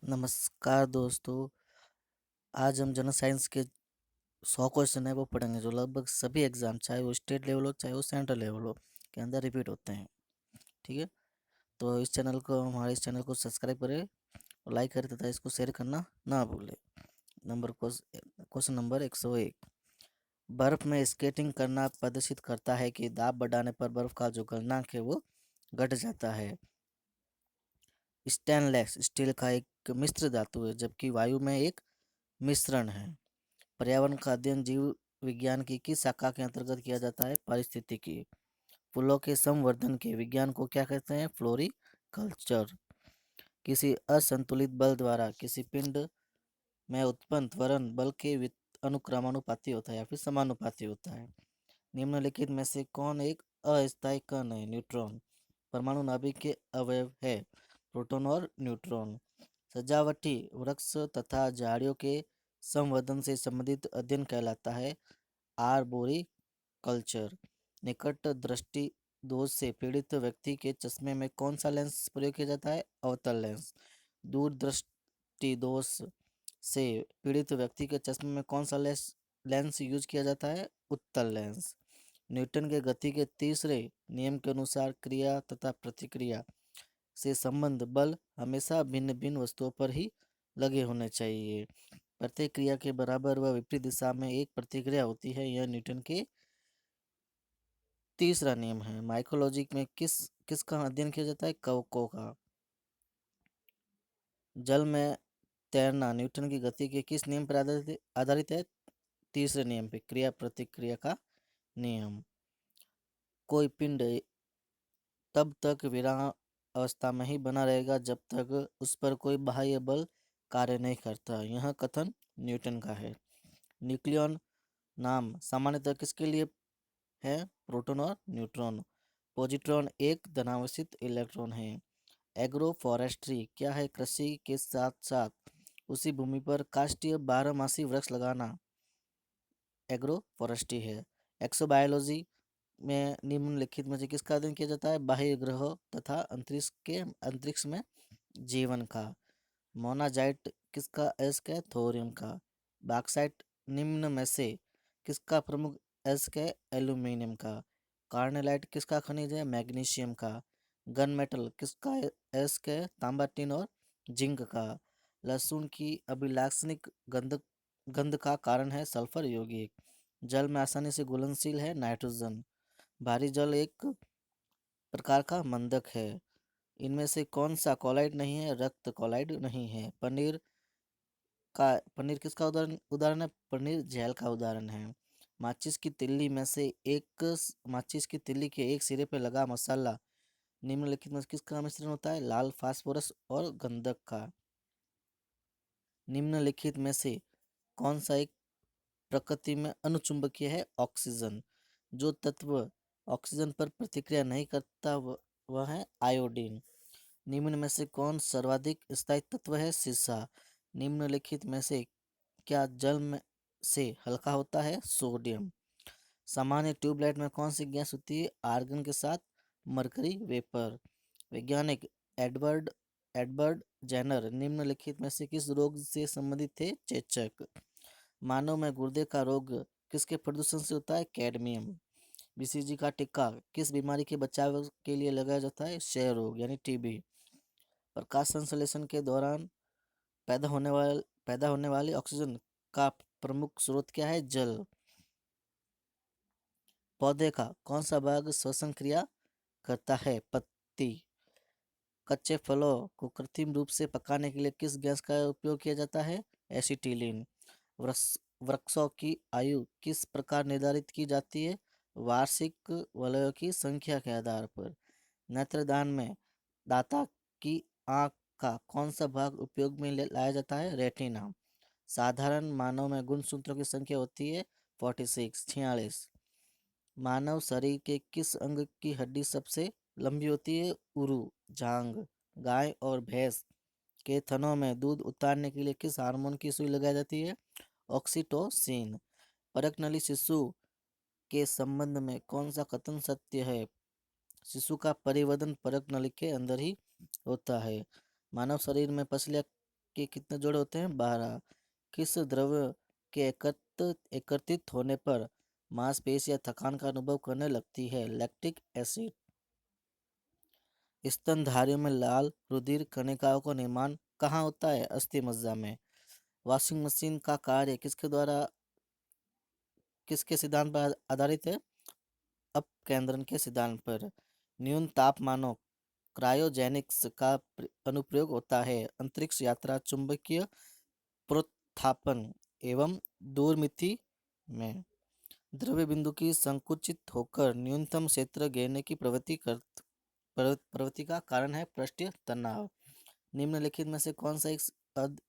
नमस्कार दोस्तों। आज हम जनरल साइंस के 100 क्वेश्चन है वो पढ़ेंगे जो लगभग सभी एग्जाम चाहे वो स्टेट लेवल हो चाहे वो सेंट्रल लेवल हो के अंदर रिपीट होते हैं। ठीक है, तो हमारे इस चैनल को सब्सक्राइब करें और लाइक करें तथा इसको शेयर करना ना भूलें। Question number 101। बर्फ में स्केटिंग करना प्रदर्शित करता है कि दाब बढ़ाने पर बर्फ का जो गलनांक है वो घट जाता है। स्टेनलेस स्टील का एक मिश्र धातु है जबकि वायु में एक मिश्रण है। पर्यावरण का अध्ययन जीव विज्ञान की किस शाखा के अंतर्गत किया जाता है? पारिस्थितिकी। फूलों के संवर्धन के विज्ञान को क्या कहते हैं? फ्लोरिकल्चर। किसी असंतुलित बल द्वारा किसी पिंड में उत्पन्न त्वरण बल के अनुक्रमानुपाती होता है या फिर समानुपाती होता है। निम्नलिखित में से कौन एक अस्थायी कण है? न्यूट्रॉन। परमाणु नाभिक के अवयव है प्रोटॉन और न्यूट्रॉन। सजावटी वृक्ष तथा झाड़ियों के संवर्धन से संबंधित अध्ययन कहलाता है आर्बोरी कल्चर। निकट दृष्टि दोष से पीड़ित व्यक्ति के चश्मे में कौन सा लेंस प्रयोग किया जाता है? अवतल लेंस। दूर दृष्टि दोष से पीड़ित व्यक्ति के चश्मे में कौन सा लेंस यूज किया जाता है? उत्तल लेंस। न्यूटन के गति के तीसरे नियम के अनुसार क्रिया तथा प्रतिक्रिया से संबंध बल हमेशा भिन्न भिन्न वस्तुओं पर ही लगे होने चाहिए। प्रत्येक क्रिया के बराबर व विपरीत दिशा में एक प्रतिक्रिया होती है, यह न्यूटन के तीसरा नियम है। माइकोलॉजी में किसका अध्ययन किया जाता है? कवकों का। जल में तैरना न्यूटन की गति के किस नियम पर आधारित है? तीसरे नियम पे, क्रिया प्रतिक्रिया का नियम। कोई पिंड तब तक विराम अवस्था में ही बना रहेगा जब तक उस पर कोई बाह्य बल कार्य नहीं करता, यह कथन न्यूटन का है। न्यूक्लियन नाम सामान्यतः किसके लिए है? प्रोटॉन और न्यूट्रॉन। पॉजिट्रॉन एक धनावेशित इलेक्ट्रॉन है। एग्रो फॉरेस्ट्री क्या है? कृषि के साथ साथ उसी भूमि पर काष्ठीय बारहमासी वृक्ष लगाना एग्रो फॉरेस्ट्री है। एक्सोबायोलॉजी में निम्नलिखित में से किसका अध्ययन किया जाता है? बाह्य ग्रहों तथा अंतरिक्ष में जीवन का। मोनाजाइट किसका अयस्क है? थोरियम का। बॉक्साइट निम्न में से किसका प्रमुख अयस्क है? एल्यूमिनियम का। कार्नेलाइट किसका खनिज है? मैग्नीशियम का। गन मेटल किसका अयस्क है? तांबा, टिन और जिंक का। लहसुन की अभिलाक्षणिक गंध का कारण है सल्फर यौगिक। जल में आसानी से घुलनशील है नाइट्रोजन। भारी जल एक प्रकार का मंदक है। इनमें से कौन सा कॉलाइड नहीं है? रक्त कॉलाइड नहीं है। पनीर किसका उदाहरण है? पनीर जेल का उदाहरण है। माचिस की तिल्ली के एक सिरे पर लगा मसाला निम्नलिखित में किसका मिश्रण होता है? लाल फास्फोरस और गंधक का। निम्नलिखित में से कौन सा एक प्रकृति में अनुचुंबकीय है? ऑक्सीजन। जो तत्व ऑक्सीजन पर प्रतिक्रिया नहीं करता वह है आयोडीन। निम्न में से कौन सर्वाधिक स्थायी तत्व है? सीसा। निम्नलिखित में से क्या जल में से हल्का होता है? सोडियम। सामान्य ट्यूबलाइट में कौन सी गैस होती है? आर्गन के साथ मरकरी वेपर। वैज्ञानिक एडवर्ड एडवर्ड जेनर निम्नलिखित में से किस रोग से संबंधित थे? चेचक। मानव में गुर्दे का रोग किसके प्रदूषण से होता है? कैडमियम। बीसीजी का टीका किस बीमारी के बचाव के लिए लगाया जाता है? क्षय रोग यानी टीबी। प्रकाश संश्लेषण के दौरान पैदा होने वाली ऑक्सीजन का प्रमुख स्रोत क्या है? जल। पौधे का कौन सा भाग श्वसन क्रिया करता है? पत्ती। कच्चे फलों को कृत्रिम रूप से पकाने के लिए किस गैस का उपयोग किया जाता है? एसिटिलीन। वृक्षों की आयु किस प्रकार निर्धारित की जाती है? वार्षिक वलयों की संख्या के आधार पर। नेत्रदान में दाता की आंख का कौन सा भाग उपयोग में लाया जाता है? रेटिना। साधारण मानव में गुणसूत्रों की संख्या होती है 46। मानव शरीर के किस अंग की हड्डी सबसे लंबी होती है? उरु जांग। गाय और भैंस के थनों में दूध उतारने के लिए किस हार्मोन की सुई लगाई जाती है? ऑक्सीटोसिन। परकनली शिशु के संबंध में कौन सा कथन सत्य है? शिशु का परिवर्तन परकनली के अंदर ही होता है। मानव शरीर में पसलियां के कितने जोड़े होते हैं? 12। किस द्रव्य के एकत्रित होने पर मांसपेशी या थकान का अनुभव करने लगती है? Lactic acid. स्तनधारियों में लाल रुधिर कणिकाओं का निर्माण कहाँ होता है? अस्थि मज्जा में। वॉशिंग मशीन का कार्य किसके सिद्धांत पर आधारित है? अपकेंद्रण के सिद्धांत पर। न्यून तापमानों क्रायोजेनिक्स का अनुप्रयोग होता है अंतरिक्ष यात्रा, चुंबकीय प्रोत्थापन एवं दूरमिति में। द्रव्य बिंदु की संकुचित होकर न्यूनतम क्षेत्र घेरने की प्रवृत्ति का कारण है पृष्ठीय तनाव। निम्नलिखित में से कौन सा एक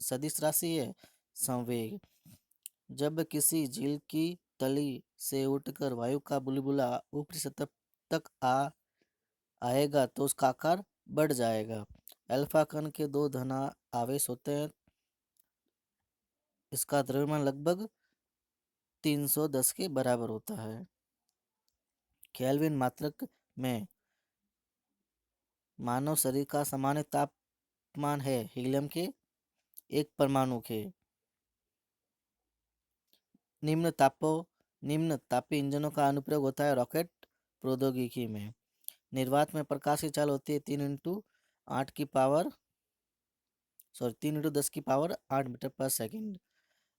सदिश राशि है? संवेग। जब किसी झील की तली से उठकर वायु का बुलबुला ऊपरी सतह तक आएगा तो उसका आकार बढ़ जाएगा। अल्फा कण के दो धना आवेश होते हैं, इसका द्रव्यमान लगभग 310 के बराबर होता है। केल्विन मात्रक में मानव शरीर का सामान्य तापमान है हीलियम के एक परमाणु के। निम्न तापी इंजनों का अनुप्रयोग होता है रॉकेट प्रौद्योगिकी में। निर्वात में प्रकाश की चाल होती है 3 × 10⁸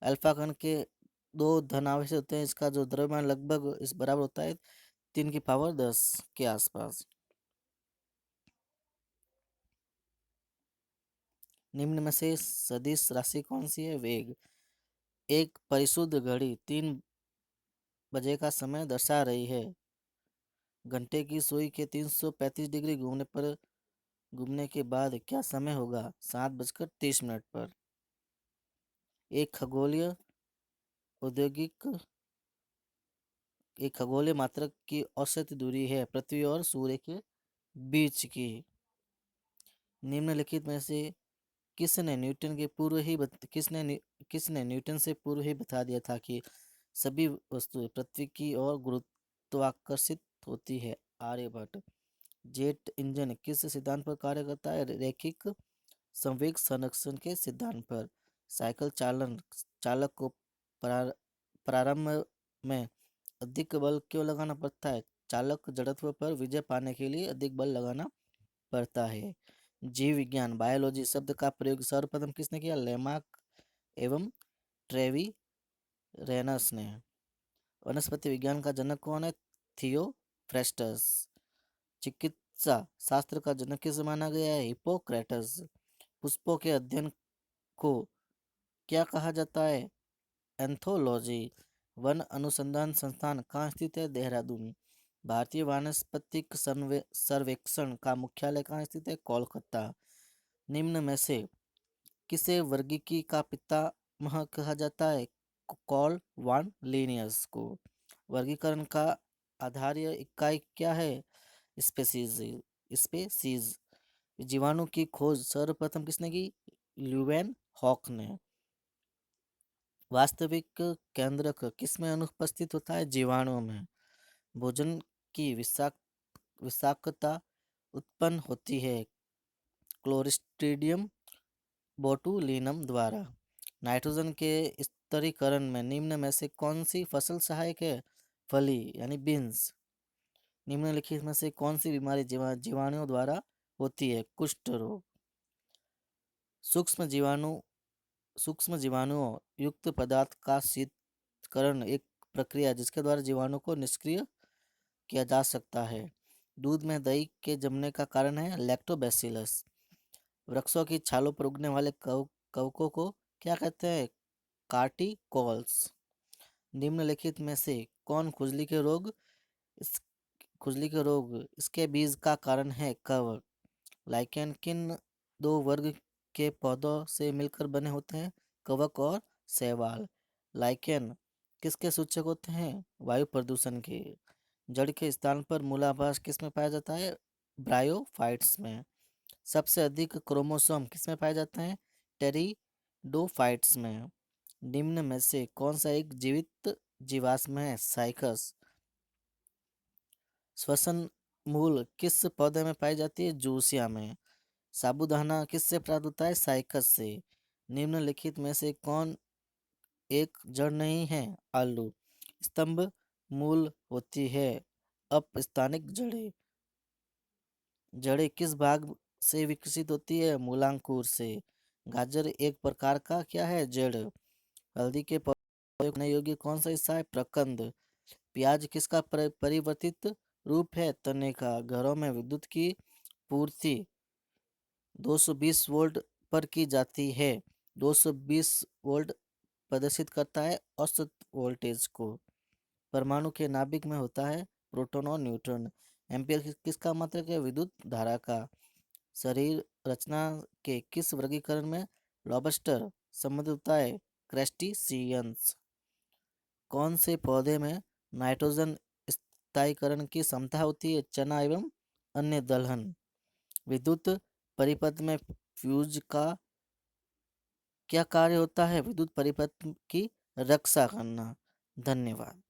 अल्फा कण के दो धनावेश होते हैं, इसका जो द्रव्यमान लगभग इस बराबर होता है 3 × 10 के आसपास। निम्न में से सदिश राशि कौन सी है? वेग। एक परिशुद्ध घड़ी 3 बजे का समय दर्शा रही है। घंटे की सुई के 335 डिग्री घूमने के बाद क्या समय होगा? 7:30 पर। एक औद्योगिक खगोलीय मात्रक की औसत दूरी है पृथ्वी और सूर्य के बीच की। निम्नलिखित में से किसने न्यूटन से पूर्व ही बता दिया था कि सभी वस्तुएं पृथ्वी की ओर गुरुत्वाकर्षित होती है? आर्यभट्ट। जेट इंजन किस सिद्धांत पर कार्य करता है? रैखिक संवेग संरक्षण के सिद्धांत पर। साइकिल चालक को प्रारंभ में अधिक बल क्यों लगाना पड़ता है? चालक जड़त्व पर विजय पाने के लिए अधिक बल लगाना पड़ता है। जीव विज्ञान बायोलॉजी शब्द का प्रयोग सर्वप्रथम किसने किया? लेमार्क एवं ट्रेवी रेनस ने। वनस्पति विज्ञान का जनक कौन है? थियोफ्रेस्टस। चिकित्सा शास्त्र का जनक किसे माना गया है? हिप्पोक्रेटस। पुष्पों के अध्ययन को क्या कहा जाता है? एंथोलॉजी। वन अनुसंधान संस्थान कहाँ स्थित है? देहरादून। भारतीय वानस्पतिक सर्वेक्षण का मुख्यालय कहाँ स्थित है? कोलकाता। निम्न में से किसे वर्गीकी का पितामह कहा जाता है? कॉल वान लिनियस को। वर्गीकरण का आधारीय इकाई क्या है? स्पेसीज। जीवाणु की खोज सर्वप्रथम किसने की? ल्यूवेन हॉक ने। वास्तविक केंद्रक किसमें अनुपस्थित होता है? जीवाणुओं में। भोजन की विषाक्तता उत्पन्न होती है क्लोस्ट्रीडियम बोटुलिनम द्वारा। नाइट्रोजन के स्तरीकरण में निम्न में से कौन सी फसल सहायक है? फली यानी बीन्स। निम्नलिखित में से कौन सी बीमारी जीवाणुओं द्वारा होती है? कुष्ठ रोग। सूक्ष्म जीवाणुओं युक्त पदार्थ का शीतकरण एक प्रक्रिया जिसके द्वारा जीवाणु को निष्क्रिय किया जा सकता है। दूध में दही के जमने का कारण है लैक्टोबैसिलस। वृक्षों की छालों पर उगने वाले कवकों को क्या कहते हैं? कार्टिकॉल्स। निम्नलिखित में से कौन इस खुजली के रोग इसके बीज का कारण है? कवक। लाइकेन किन दो वर्ग के पौधों से मिलकर बने होते हैं? कवक और शैवाल। लाइकेन किसके सूचक होते हैं? वायु प्रदूषण के। जड़ के स्थान पर मूलाभास किस में पाया जाता है? ब्रायोफाइट्स में। सबसे अधिक क्रोमोसोम किस में पाए जाते हैं? टेरिडोफाइट्स में। निम्न में से कौन सा एक जीवित जीवाश्म है? साइकस। श्वसन मूल किस पौधे में पाई जाती है? जूसिया में। साबूदाना किससे प्राप्त होता है? साइकस से। निम्नलिखित में से कौन एक जड़ नहीं है? आलू। स्तंभ मूल होती है। अपस्थानिक जड़ें। जड़ें किस भाग से विकसित होती है? मूलांकुर से। गाजर एक प्रकार का क्या है? जड़। हल्दी के प्रयोग करने योग्य कौन सा हिस्सा है? प्रकंद। प्याज किसका परिवर्तित रूप है? तने का। घरों में विद्युत की पूर्ति 220 वोल्ट पर की जाती है। 220 वोल्ट प्रदर्शित करता है औसत वोल्टेज को। परमाणु के नाभिक में होता है प्रोटॉन और न्यूट्रॉन। एम्पियर किसका मात्रक है? विद्युत धारा का। शरीर रचना के किस वर्गीकरण में लॉबस्टर सम्मिलित होता है? क्रस्टेशियंस। कौन से पौधे में नाइट्रोजन स्थायीकरण की क्षमता होती है? चना एवं अन्य दलहन। विद्युत परिपथ में फ्यूज का क्या कार्य होता है? विद्युत परिपथ की रक्षा करना। धन्यवाद।